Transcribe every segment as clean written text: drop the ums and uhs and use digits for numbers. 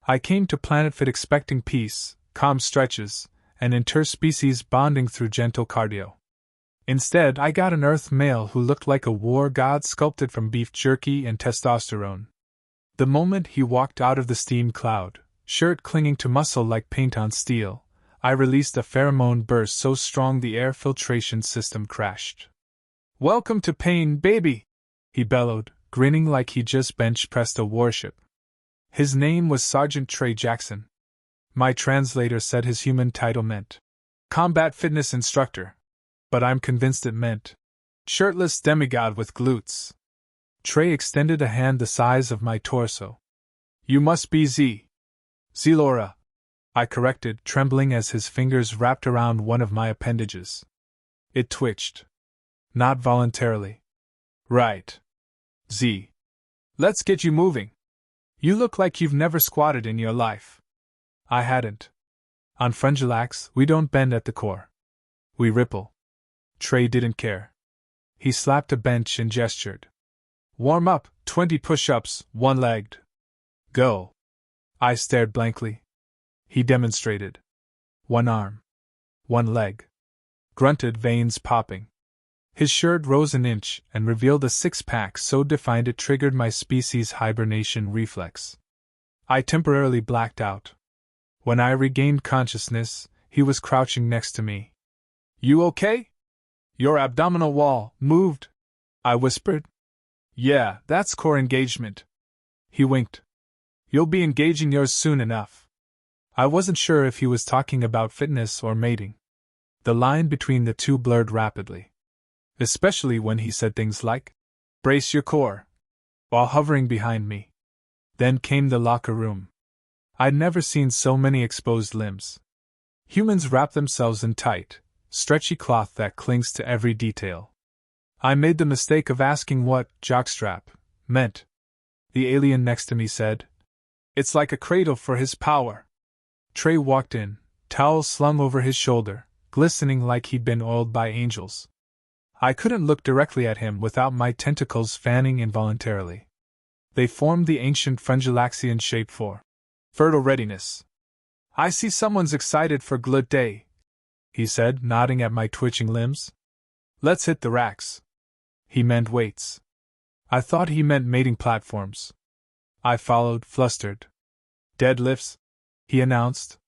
I came to Planet Fit expecting peace, calm stretches, and interspecies bonding through gentle cardio. Instead, I got an Earth male who looked like a war god sculpted from beef jerky and testosterone. The moment he walked out of the steam cloud, shirt clinging to muscle like paint on steel, I released a pheromone burst so strong the air filtration system crashed. "Welcome to pain, baby!" he bellowed, grinning like he just bench-pressed a warship. His name was Sergeant Trey Jackson. My translator said his human title meant combat fitness instructor, but I'm convinced it meant shirtless demigod with glutes. Trey extended a hand the size of my torso. "You must be Zilora," I corrected, trembling as his fingers wrapped around one of my appendages. It twitched. Not voluntarily. "Right. Z. Let's get you moving. You look like you've never squatted in your life." I hadn't. On Frungilax, we don't bend at the core. We ripple. Trey didn't care. He slapped a bench and gestured. "Warm up, 20 push-ups, one-legged. Go." I stared blankly. He demonstrated. One arm. One leg. Grunted, veins popping. His shirt rose an inch and revealed a six-pack so defined it triggered my species' hibernation reflex. I temporarily blacked out. When I regained consciousness, he was crouching next to me. "You okay? Your abdominal wall moved," I whispered. "Yeah, that's core engagement." He winked. "You'll be engaging yours soon enough." I wasn't sure if he was talking about fitness or mating. The line between the two blurred rapidly. Especially when he said things like, "Brace your core," while hovering behind me. Then came the locker room. I'd never seen so many exposed limbs. Humans wrap themselves in tight, stretchy cloth that clings to every detail. I made the mistake of asking what jockstrap meant. The alien next to me said, "It's like a cradle for his power." Trey walked in, towel slung over his shoulder, glistening like he'd been oiled by angels. I couldn't look directly at him without my tentacles fanning involuntarily. They formed the ancient Frungilaxian shape for fertile readiness. "I see someone's excited for Glut Day," he said, nodding at my twitching limbs. "Let's hit the racks." He meant weights. I thought he meant mating platforms. I followed, flustered. "Deadlifts," he announced.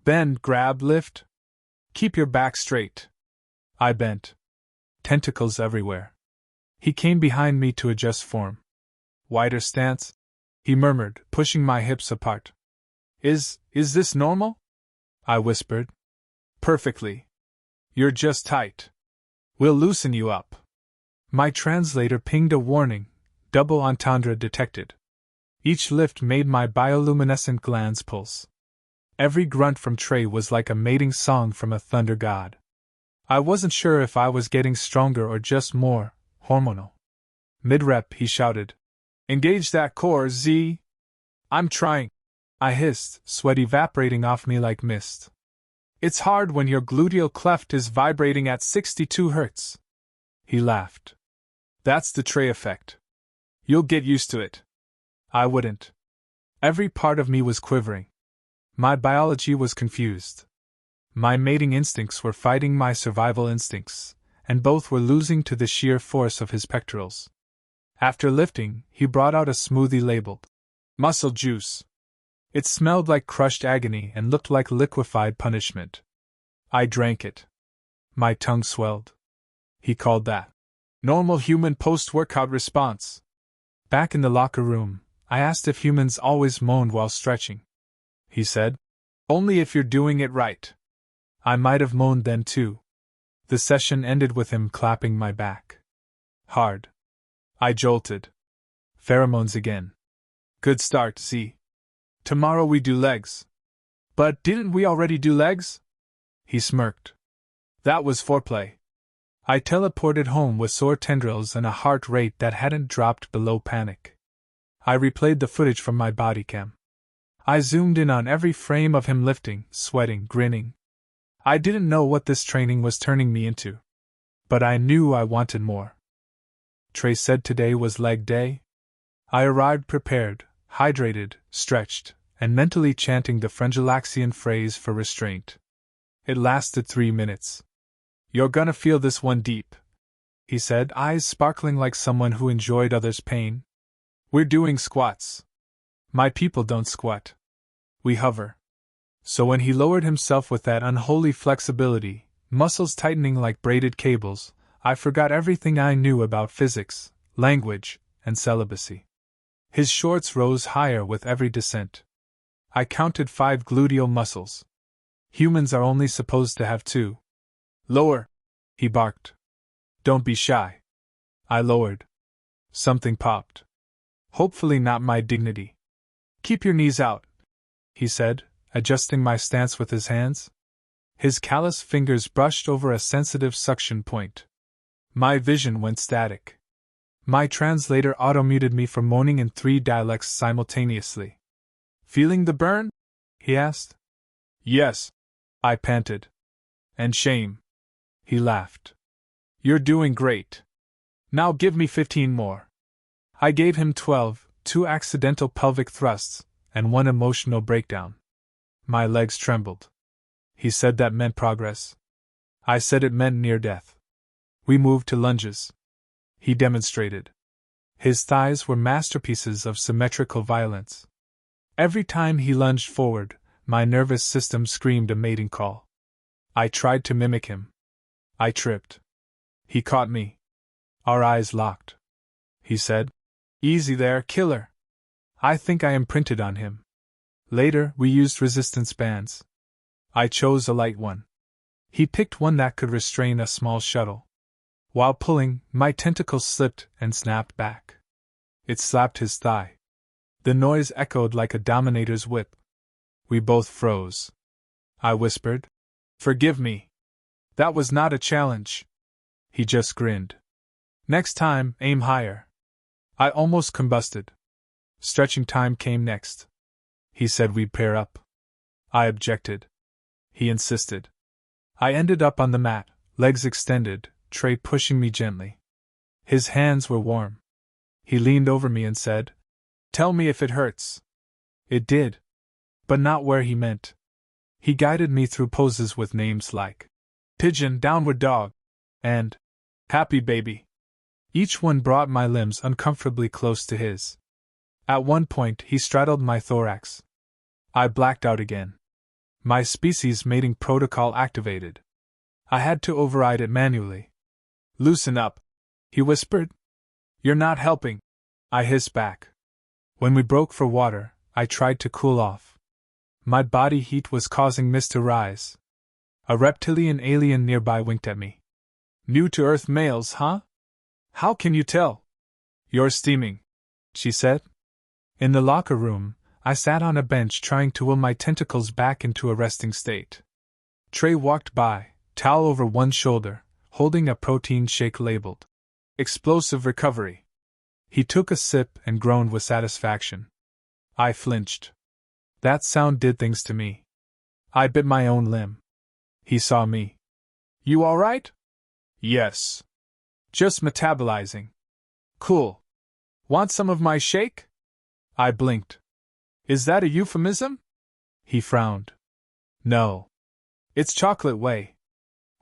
"Bend, grab, lift. Keep your back straight." I bent. Tentacles everywhere. He came behind me to adjust form. "Wider stance," he murmured, pushing my hips apart. Is this normal?" I whispered. "Perfectly. You're just tight. We'll loosen you up." My translator pinged a warning, double entendre detected. Each lift made my bioluminescent glands pulse. Every grunt from Trey was like a mating song from a thunder god. I wasn't sure if I was getting stronger or just more hormonal. Mid-rep, he shouted, "Engage that core, Z." "I'm trying," I hissed, sweat evaporating off me like mist. "It's hard when your gluteal cleft is vibrating at 62 Hz. He laughed. "That's the Trey effect. You'll get used to it." I wouldn't. Every part of me was quivering. My biology was confused. My mating instincts were fighting my survival instincts, and both were losing to the sheer force of his pectorals. After lifting, he brought out a smoothie labeled muscle juice. It smelled like crushed agony and looked like liquefied punishment. I drank it. My tongue swelled. He called that normal human post-workout response. Back in the locker room, I asked if humans always moaned while stretching. He said, "Only if you're doing it right." I might have moaned then too. The session ended with him clapping my back. Hard. I jolted. Pheromones again. "Good start, Z. Tomorrow we do legs." "But didn't we already do legs?" He smirked. "That was foreplay." I teleported home with sore tendrils and a heart rate that hadn't dropped below panic. I replayed the footage from my body cam. I zoomed in on every frame of him lifting, sweating, grinning. I didn't know what this training was turning me into. But I knew I wanted more. Trey said today was leg day. I arrived prepared, hydrated, stretched, and mentally chanting the Frengilaxian phrase for restraint. It lasted 3 minutes. "You're gonna feel this one deep," he said, eyes sparkling like someone who enjoyed others' pain. "We're doing squats. My people don't squat. We hover." So when he lowered himself with that unholy flexibility, muscles tightening like braided cables, I forgot everything I knew about physics, language, and celibacy. His shorts rose higher with every descent. I counted 5 gluteal muscles. Humans are only supposed to have 2. "Lower!" he barked. "Don't be shy." I lowered. Something popped. Hopefully not my dignity. "Keep your knees out," he said, adjusting my stance with his hands. His callous fingers brushed over a sensitive suction point. My vision went static. My translator auto-muted me for moaning in 3 dialects simultaneously. "Feeling the burn?" he asked. "Yes," I panted. "And shame." He laughed. "You're doing great. Now give me 15 more." I gave him 12, 2 accidental pelvic thrusts, and 1 emotional breakdown. My legs trembled. He said that meant progress. I said it meant near death. We moved to lunges. He demonstrated. His thighs were masterpieces of symmetrical violence. Every time he lunged forward, my nervous system screamed a mating call. I tried to mimic him. I tripped. He caught me. Our eyes locked. He said, "Easy there, killer." I think I imprinted on him. Later, we used resistance bands. I chose a light one. He picked one that could restrain a small shuttle. While pulling, my tentacles slipped and snapped back. It slapped his thigh. The noise echoed like a dominator's whip. We both froze. I whispered, "Forgive me. That was not a challenge." He just grinned. "Next time, aim higher." I almost combusted. Stretching time came next. He said we'd pair up. I objected. He insisted. I ended up on the mat, legs extended, Trey pushing me gently. His hands were warm. He leaned over me and said, "Tell me if it hurts." It did. But not where he meant. He guided me through poses with names like Pigeon, Downward Dog, and Happy Baby. Each one brought my limbs uncomfortably close to his. At one point, he straddled my thorax. I blacked out again. My species mating protocol activated. I had to override it manually. "Loosen up," he whispered. "You're not helping," I hissed back. When we broke for water, I tried to cool off. My body heat was causing mist to rise. A reptilian alien nearby winked at me. "New to Earth males, huh? How can you tell?" "You're steaming," she said. In the locker room, I sat on a bench trying to will my tentacles back into a resting state. Trey walked by, towel over one shoulder, holding a protein shake labeled Explosive Recovery. He took a sip and groaned with satisfaction. I flinched. That sound did things to me. I bit my own limb. He saw me. "You all right?" "Yes. Just metabolizing." "Cool. Want some of my shake?" I blinked. "Is that a euphemism?" He frowned. "No. It's chocolate whey."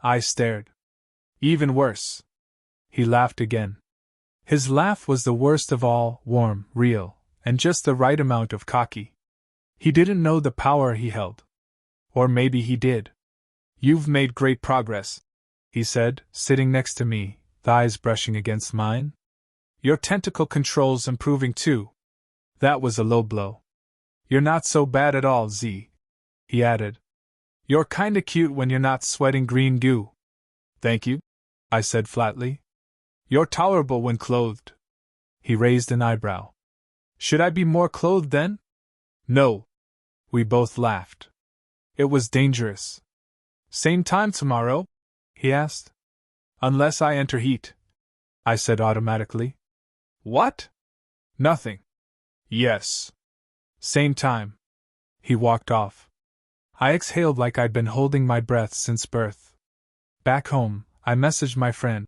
I stared. "Even worse." He laughed again. His laugh was the worst of all, warm, real, and just the right amount of cocky. He didn't know the power he held. Or maybe he did. "You've made great progress," he said, sitting next to me, thighs brushing against mine. "Your tentacle control's improving too." That was a low blow. "You're not so bad at all, Z," he added. "You're kinda cute when you're not sweating green goo." "Thank you," I said flatly. "You're tolerable when clothed." He raised an eyebrow. "Should I be more clothed then?" "No." We both laughed. It was dangerous. "Same time tomorrow?" he asked. "Unless I enter heat," I said automatically. "What?" "Nothing." "Yes. Same time." He walked off. I exhaled like I'd been holding my breath since birth. Back home, I messaged my friend.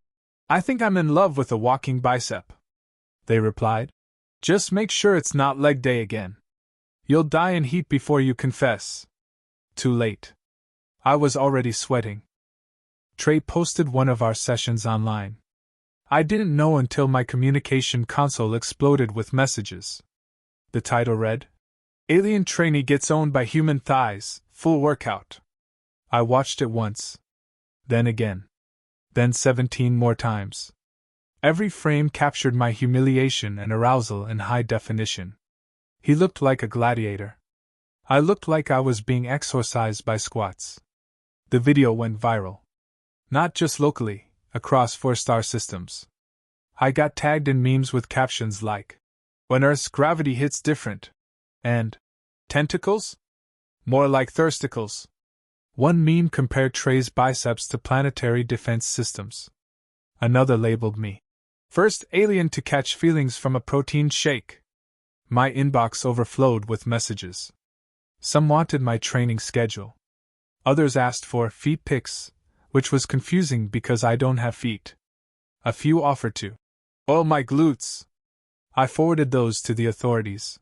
"I think I'm in love with a walking bicep." They replied. "Just make sure it's not leg day again." You'll die in heat before you confess. Too late. I was already sweating. Trey posted one of our sessions online. I didn't know until my communication console exploded with messages. The title read, Alien Trainee Gets Owned by Human Thighs, Full Workout. I watched it once. Then again. Then 17 more times. Every frame captured my humiliation and arousal in high definition. He looked like a gladiator. I looked like I was being exorcised by squats. The video went viral. Not just locally, across 4-star systems. I got tagged in memes with captions like, When Earth's gravity hits different, and tentacles? More like thirsticles. One meme compared Trey's biceps to planetary defense systems. Another labeled me, First alien to catch feelings from a protein shake. My inbox overflowed with messages. Some wanted my training schedule. Others asked for feet pics, which was confusing because I don't have feet. A few offered to oil my glutes. I forwarded those to the authorities.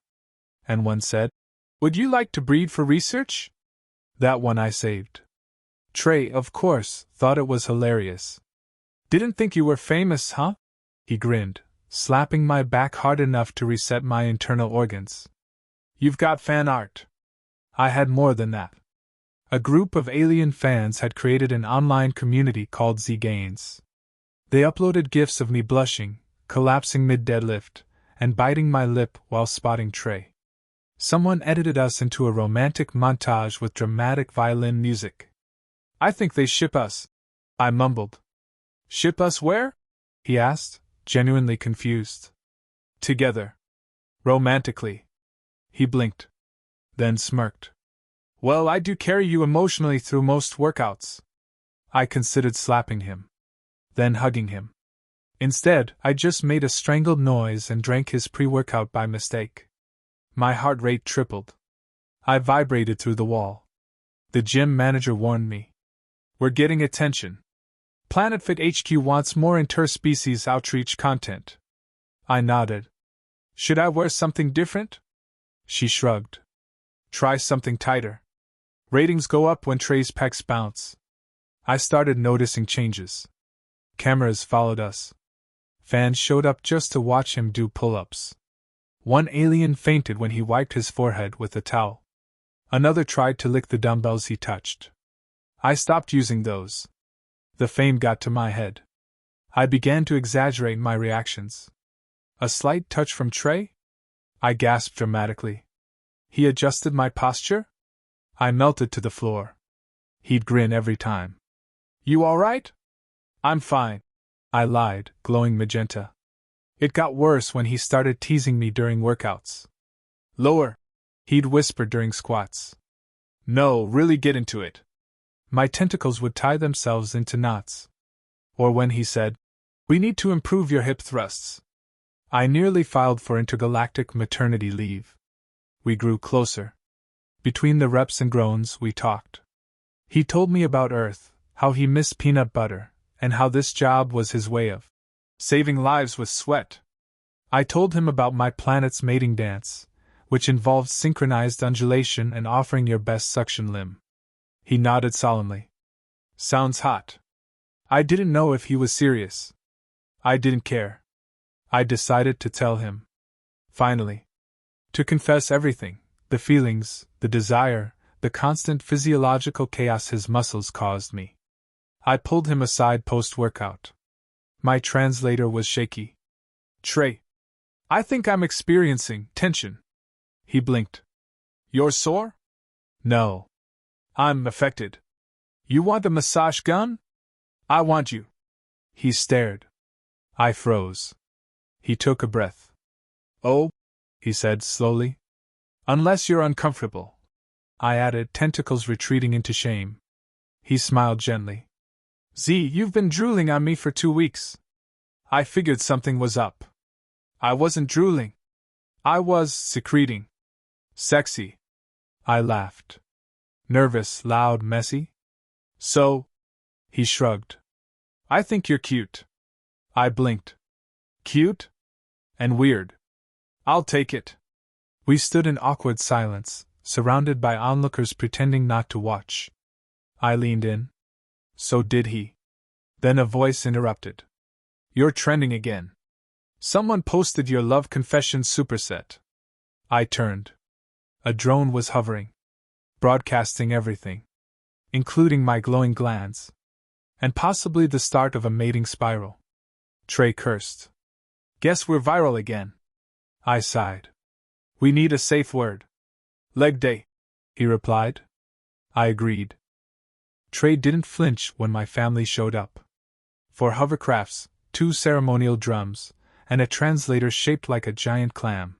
And one said, Would you like to breed for research? That one I saved. Trey, of course, thought it was hilarious. Didn't think you were famous, huh? He grinned, slapping my back hard enough to reset my internal organs. You've got fan art. I had more than that. A group of alien fans had created an online community called Z-Gains. They uploaded GIFs of me blushing, collapsing mid-deadlift, and biting my lip while spotting Trey. Someone edited us into a romantic montage with dramatic violin music. I think they ship us, I mumbled. Ship us where? He asked, genuinely confused. Together. Romantically. He blinked. Then smirked. Well, I do carry you emotionally through most workouts. I considered slapping him. Then hugging him. Instead, I just made a strangled noise and drank his pre-workout by mistake. My heart rate tripled. I vibrated through the wall. The gym manager warned me. We're getting attention. Planet Fit HQ wants more interspecies outreach content. I nodded. Should I wear something different? She shrugged. Try something tighter. Ratings go up when Trey's pecs bounce. I started noticing changes. Cameras followed us. Fans showed up just to watch him do pull-ups. One alien fainted when he wiped his forehead with a towel. Another tried to lick the dumbbells he touched. I stopped using those. The fame got to my head. I began to exaggerate my reactions. A slight touch from Trey? I gasped dramatically. He adjusted my posture? I melted to the floor. He'd grin every time. You all right? I'm fine. I lied, glowing magenta. It got worse when he started teasing me during workouts. Lower, he'd whisper during squats. No, really get into it. My tentacles would tie themselves into knots. Or when he said, We need to improve your hip thrusts. I nearly filed for intergalactic maternity leave. We grew closer. Between the reps and groans, we talked. He told me about Earth, how he missed peanut butter, and how this job was his way of saving lives with sweat. I told him about my planet's mating dance, which involves synchronized undulation and offering your best suction limb. He nodded solemnly. Sounds hot. I didn't know if he was serious. I didn't care. I decided to tell him. Finally. To confess everything, the feelings, the desire, the constant physiological chaos his muscles caused me. I pulled him aside post-workout. My translator was shaky. Trey. I think I'm experiencing tension. He blinked. You're sore? No. I'm affected. You want a massage gun? I want you. He stared. I froze. He took a breath. Oh, he said slowly. Unless you're uncomfortable. I added, tentacles retreating into shame. He smiled gently. Z, you've been drooling on me for 2 weeks. I figured something was up. I wasn't drooling. I was secreting. Sexy. I laughed. Nervous, loud, messy? So? He shrugged. I think you're cute. I blinked. Cute? And weird. I'll take it. We stood in awkward silence, surrounded by onlookers pretending not to watch. I leaned in. So did he. Then a voice interrupted. You're trending again. Someone posted your love confession superset. I turned. A drone was hovering, broadcasting everything, including my glowing glands, and possibly the start of a mating spiral. Trey cursed. Guess we're viral again. I sighed. We need a safe word. Leg day, he replied. I agreed. Trey didn't flinch when my family showed up. 4 hovercrafts, 2 ceremonial drums, and a translator shaped like a giant clam.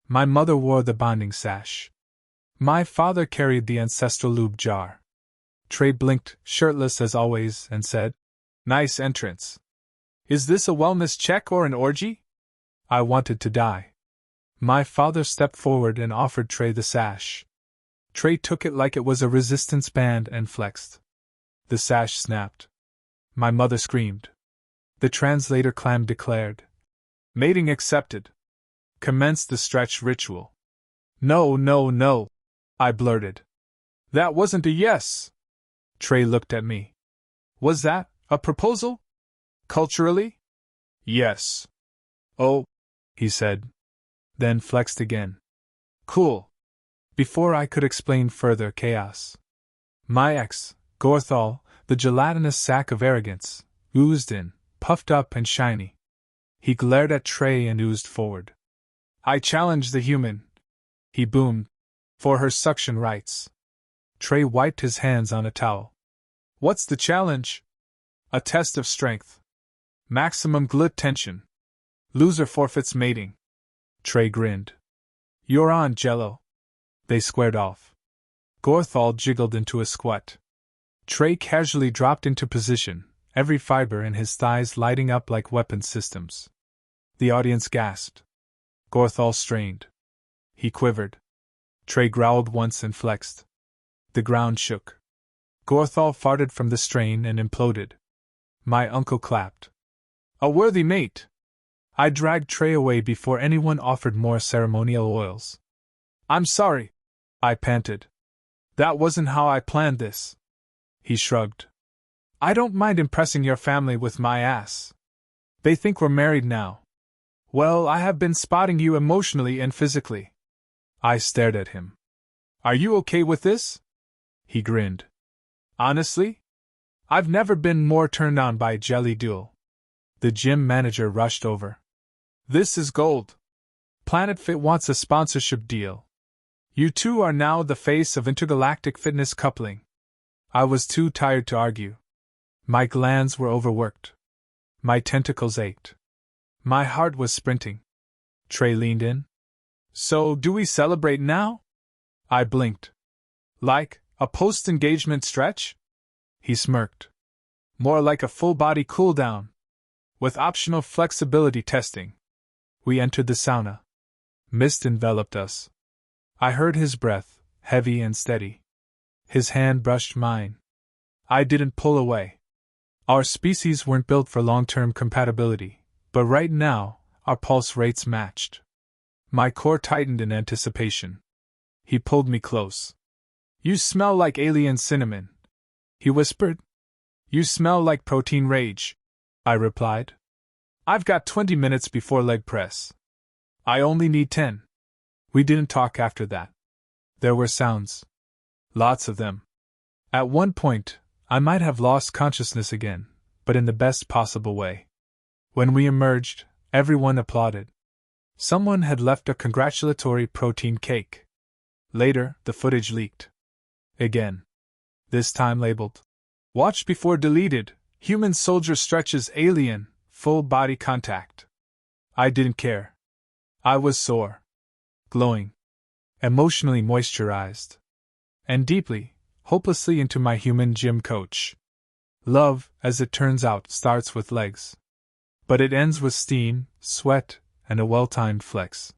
My mother wore the bonding sash. My father carried the ancestral lube jar. Trey blinked, shirtless as always, and said, Nice entrance. Is this a wellness check or an orgy? I wanted to die. My father stepped forward and offered Trey the sash. Trey took it like it was a resistance band and flexed. The sash snapped. My mother screamed. The translator clam declared. Mating accepted. Commenced the stretch ritual. No, no, no, I blurted. That wasn't a yes. Trey looked at me. Was that a proposal? Culturally? Yes. Oh, he said. Then flexed again. Cool. Before I could explain further, chaos. My ex, Gorthal, the gelatinous sack of arrogance, oozed in, puffed up and shiny. He glared at Trey and oozed forward. I challenge the human, he boomed, for her suction rights. Trey wiped his hands on a towel. What's the challenge? A test of strength. Maximum glut tension. Loser forfeits mating. Trey grinned. You're on, Jello. They squared off. Gorthal jiggled into a squat. Trey casually dropped into position, every fiber in his thighs lighting up like weapon systems. The audience gasped. Gorthal strained. He quivered. Trey growled once and flexed. The ground shook. Gorthal farted from the strain and imploded. My uncle clapped. A worthy mate! I dragged Trey away before anyone offered more ceremonial oils. I'm sorry, I panted. That wasn't how I planned this. He shrugged. I don't mind impressing your family with my ass. They think we're married now. Well, I have been spotting you emotionally and physically. I stared at him. Are you okay with this? He grinned. Honestly? I've never been more turned on by Jelly Duel. The gym manager rushed over. This is gold. Planet Fit wants a sponsorship deal. You two are now the face of intergalactic fitness coupling. I was too tired to argue. My glands were overworked. My tentacles ached. My heart was sprinting. Trey leaned in. So, do we celebrate now? I blinked. Like a post-engagement stretch? He smirked. More like a full-body cool-down, with optional flexibility testing. We entered the sauna. Mist enveloped us. I heard his breath, heavy and steady. His hand brushed mine. I didn't pull away. Our species weren't built for long-term compatibility, but right now, our pulse rates matched. My core tightened in anticipation. He pulled me close. You smell like alien cinnamon, he whispered. You smell like protein rage, I replied. I've got 20 minutes before leg press. I only need 10. We didn't talk after that. There were sounds. Lots of them. At one point, I might have lost consciousness again, but in the best possible way. When we emerged, everyone applauded. Someone had left a congratulatory protein cake. Later, the footage leaked. Again. This time labeled. Watch before deleted. Human soldier stretches alien, full body contact. I didn't care. I was sore. Glowing. Emotionally moisturized. And deeply, hopelessly into my human gym coach. Love, as it turns out, starts with legs. But it ends with steam, sweat, and a well-timed flex.